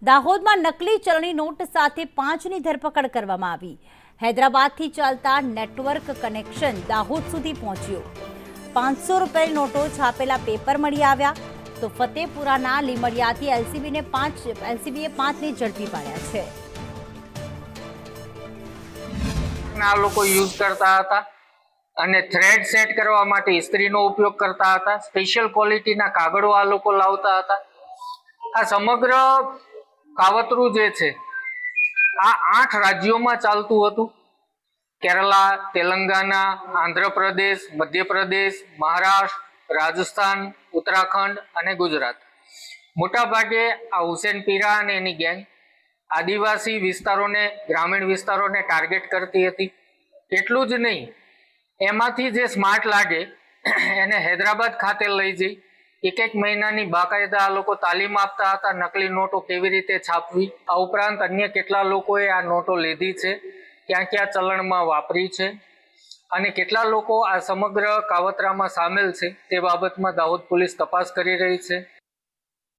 દાહોદમાં નકલી ચલણી નોટ સાથે 5ની ધરપકડ કરવામાં આવી। હૈદરાબાદથી ચાલતા નેટવર્ક કનેક્શન દાહોદ સુધી પહોંચ્યું। 500 રૂપિયાની નોટો છાપેલા પેપર મળી આવ્યા તો ફતેપુરાના લીમડિયાથી એલસીબીએ 5ને ઝડપી પાડ્યા છે। આ લોકો યુઝ કરતા હતા અને થ્રેડ સેટ કરવા માટે ઇસ્ત્રીનો ઉપયોગ કરતા હતા। સ્પેશિયલ ક્વોલિટીના કાગળો આ લોકો લાવતા હતા। આ સમગ્ર કાવતરું જે છે આ 8 રાજ્યોમાં ચાલતું હતું। કેરલા, તેલંગાના, આંધ્રપ્રદેશ, મધ્યપ્રદેશ, મહારાષ્ટ્ર, રાજસ્થાન, ઉત્તરાખંડ અને ગુજરાત। મોટાભાગે આ હુસેન પીરા અને એની ગેંગ આદિવાસી વિસ્તારોને, ગ્રામીણ વિસ્તારોને ટાર્ગેટ કરતી હતી। એટલું જ નહીં, એમાંથી જે સ્માર્ટ લાગે એને હૈદરાબાદ ખાતે લઈ જઈ એક મહિનાની બાકાયદા આ લોકો તાલીમ આપતા હતા। નકલી નોટો કેવી રીતે છાપવી, આ ઉપરાંત અન્ય કેટલા લોકોએ આ નોટો લીધી છે, ક્યાં ક્યાં ચલણમાં વાપરી છે અને કેટલા લોકો આ સમગ્ર કાવતરામાં સામેલ છે તે બાબતમાં દાહોદ પોલીસ તપાસ કરી રહી છે।